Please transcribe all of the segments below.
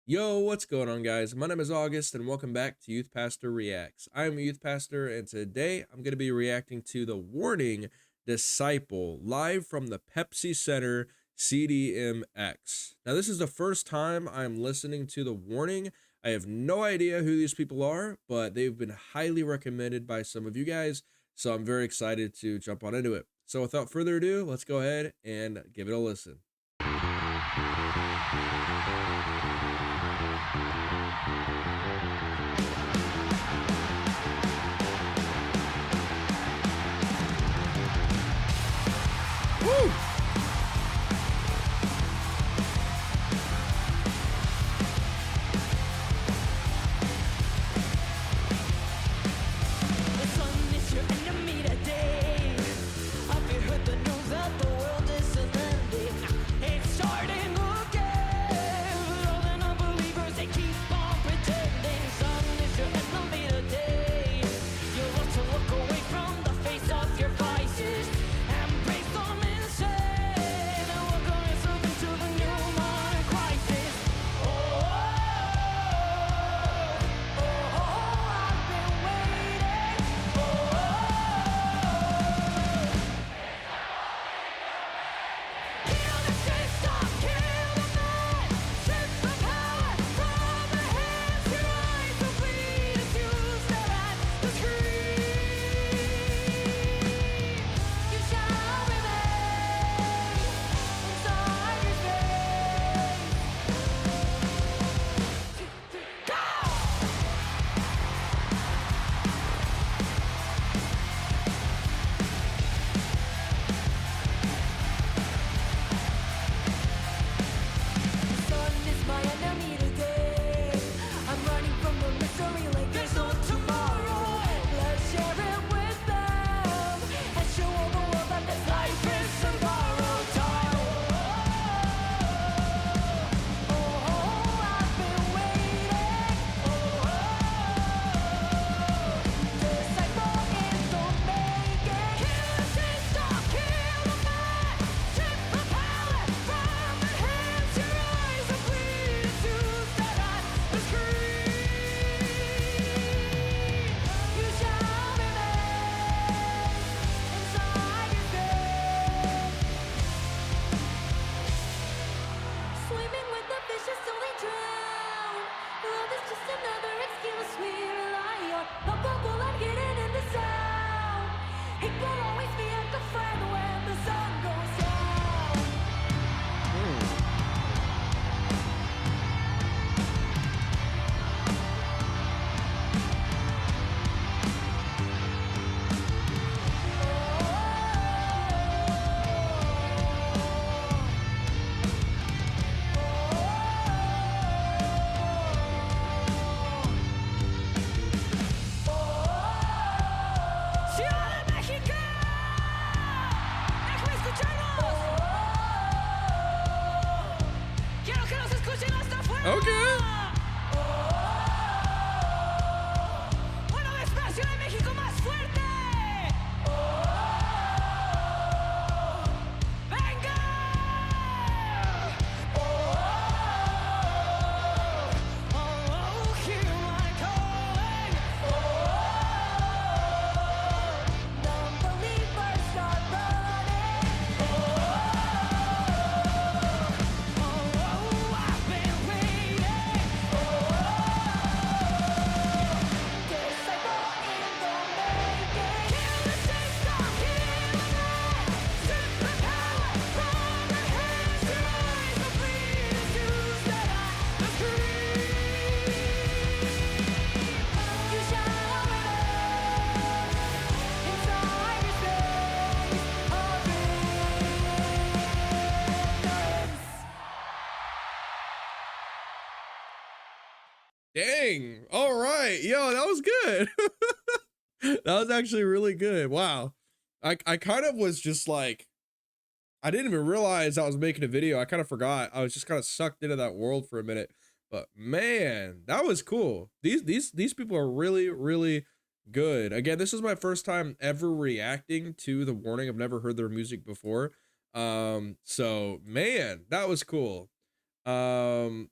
Yo, what's going on, guys? My name is August, and welcome back to Youth Pastor Reacts. I am a youth pastor, and today I'm going to be reacting to the Warning Disciple live from the Pepsi Center CDMX. Now, this is the first time I'm listening to the Warning. I have no idea who these people are, but they've been highly recommended by some of you guys, so I'm very excited to jump on into it. So, without further ado, let's go ahead and give it a listen. Woo! The sun is your enemy today. Have you heard the news that the world is ending? It's starting again. All the non-believers, they keep on pretending. Sun is your enemy today. You'll have to look away from the face of your vices and praise them instead. And we're gonna serve into the new modern crisis. Oh, oh, oh, I've been waiting. Kill the system, kill the man. Strip the power from the hands. Your eyes will bleed as you stare at the screen. You shall remain inside your space. Go! The sun is my enemy today. I'm running from the misery like there's no tomorrow. Let's share it with them and show all the world that this life is some borrowed time. Oh, I've been waiting. Disciple in the making. Kill the system, kill the man. Strip the power from the hands. Your eyes are bleeding as you stare at the screen. You shall remain inside your grave. Swimming with the fishes till they drown. Love is just another excuse we rely on. Lovable and hidden in the sound. It will always be a good friend when the sun goes down. Ciudad de México, déjame escucharlos. Quiero que los escuchen hasta afuera. Okay. Una vez más, Ciudad de México, más fuerte. Venga. Oh, hear my calling. Non-believers start running. I've been waiting. Disciple in the making. Kill the system, kill the man. Strip the power from the hands. Your eyes will bleed as you stare at the screen. You shall remain inside your space of ignorance. Dang. All right. Yo, that was good. That was actually really good. Wow. I kind of was just like, I didn't even realize I was making a video. I kind of forgot. I was just kind of sucked into that world for a minute. But man, that was cool. These people are really good. Again, this is my first time ever reacting to The Warning. I've never heard their music before. So man, that was cool. Um,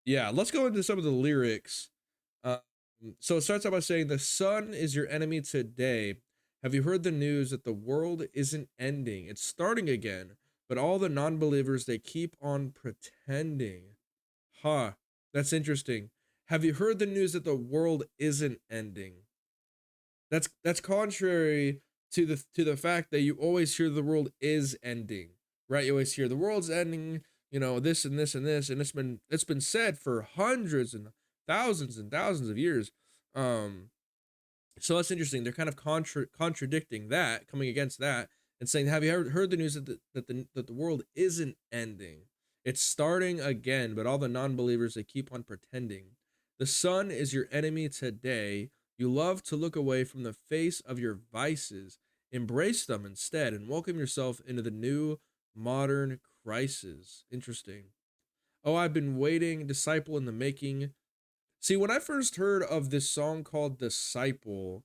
Yeah, let's go into some of the lyrics. Um, so it starts out by saying, "The sun is your enemy today. Have you heard the news that the world isn't ending? It's starting again, but all the non believers, they keep on pretending." Huh, that's interesting. Have you heard the news that the world isn't ending? That's contrary to the fact that you always hear the world is ending, right? You always hear the world's ending, you know, this and this and this, and it's been said for hundreds and thousands of years. Um, so that's interesting. They're kind of contradicting that, coming against that, and saying, "Have you heard the news that the world isn't ending? It's starting again, but all the non-believers, they keep on pretending. The sun is your enemy today. You love to look away from the face of your vices. Embrace them instead, and welcome yourself into the new modern crisis." Interesting. "Oh, I've been waiting, disciple in the making." See, when I first heard of this song called Disciple,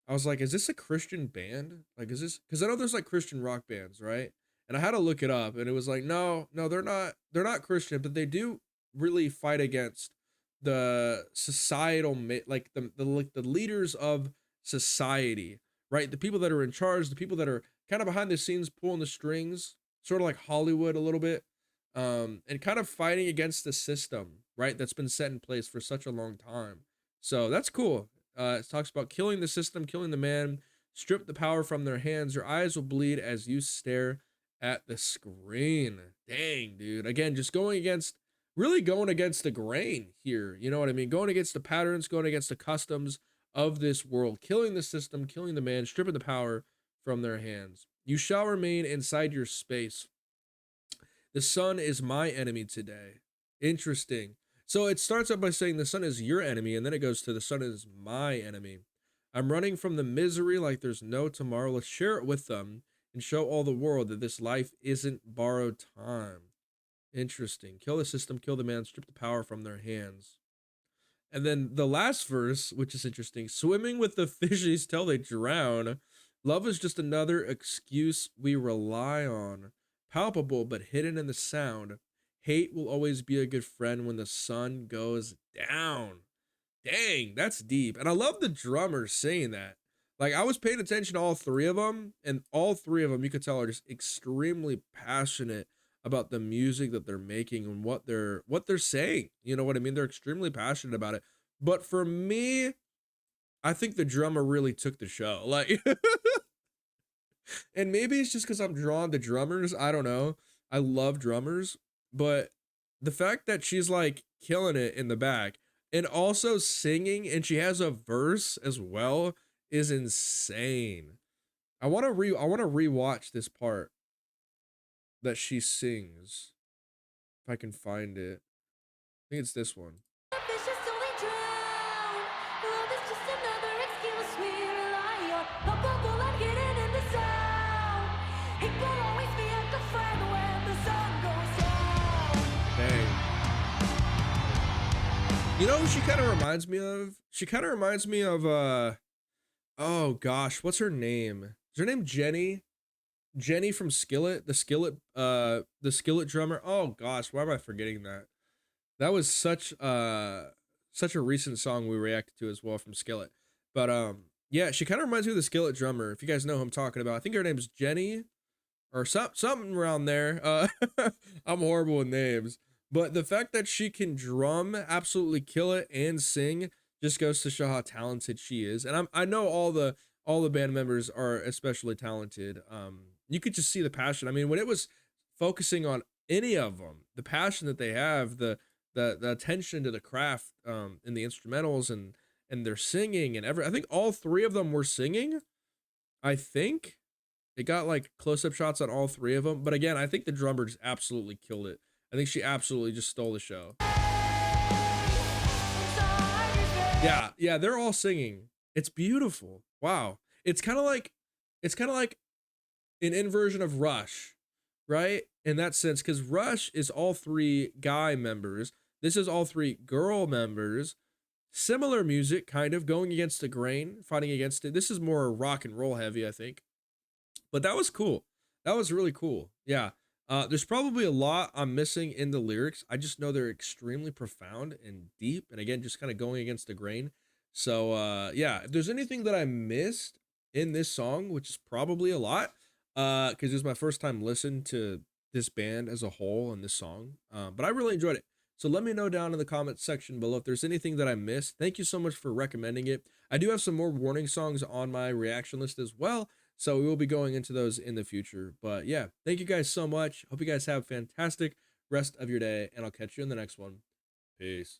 I was like, is this a Christian band? Like, is this, because I know there's like Christian rock bands, right? And I had to look it up, and it was like, no, no, they're not Christian, but they do really fight against the societal, like the leaders of society, right? The people that are in charge, the people that are kind of behind the scenes pulling the strings, sort of like Hollywood a little bit, and kind of fighting against the system, right? That's been set in place for such a long time. So that's cool. It talks about killing the system, killing the man, strip the power from their hands. Your eyes will bleed as you stare at the screen. Dang, dude. Again, just really going against the grain here. You know what I mean? Going against the patterns, going against the customs of this world, killing the system, killing the man, stripping the power from their hands. You shall remain inside your space. The sun is my enemy today. Interesting. So it starts out by saying the sun is your enemy, and then it goes to the sun is my enemy. I'm running from the misery like there's no tomorrow. Let's share it with them and show all the world that this life isn't borrowed time. Interesting. Kill the system, kill the man, strip the power from their hands. And then the last verse, which is interesting, swimming with the fishes till they drown. Love is just another excuse we rely on. Palpable but hidden in the sound. Hate will always be a good friend when the sun goes down. Dang, that's deep. And I love the drummer saying that. Like, I was paying attention to all three of them, and all three of them, you could tell, are just extremely passionate about the music that they're making and what they're saying. You know what I mean? They're extremely passionate about it. But for me, I think the drummer really took the show. Like, and maybe it's just because I'm drawn to drummers. I don't know. I love drummers, but the fact that she's like killing it in the back and also singing, and she has a verse as well, is insane. I want to rewatch this part that she sings if I can find it. I think it's this one. Fishes till they drown. Love is just another excuse we rely on. Palpable and hidden in the sound. It will always be a good friend when the sun goes down. Dang. You know who she kind of reminds me of? She kind of reminds me of oh gosh, what's her name? Is her name Jenny? Jenny from Skillet, the Skillet drummer. Oh gosh, why am I forgetting that? That was such a recent song we reacted to as well from Skillet. But yeah, she kind of reminds me of the Skillet drummer. If you guys know who I'm talking about. I think her name is Jenny or something around there. I'm horrible with names. But the fact that she can drum, absolutely kill it, and sing just goes to show how talented she is. And I know all the band members are especially talented. You could just see the passion. I mean, when it was focusing on any of them, the passion that they have, the attention to the craft, in the instrumentals and their singing and I think all three of them were singing. I think it got like close up shots on all three of them. But again, I think the drummer just absolutely killed it. I think she absolutely just stole the show. Yeah, yeah, they're all singing. It's beautiful. Wow. It's kind of like an inversion of Rush, right? In that sense, because Rush is all three guy members. This is all three girl members. Similar music, kind of going against the grain, fighting against it. This is more rock and roll heavy, I think. But that was cool. That was really cool. Yeah. There's probably a lot I'm missing in the lyrics. I just know they're extremely profound and deep, and again, just kind of going against the grain. So, yeah, if there's anything that I missed in this song, which is probably a lot, because it was my first time listening to this band as a whole and this song, but I really enjoyed it. So let me know down in the comments section below if there's anything that I missed. Thank you so much for recommending it. I do have some more warning songs on my reaction list as well, so we will be going into those in the future. But yeah, thank you guys so much. Hope you guys have a fantastic rest of your day, and I'll catch you in the next one. Peace.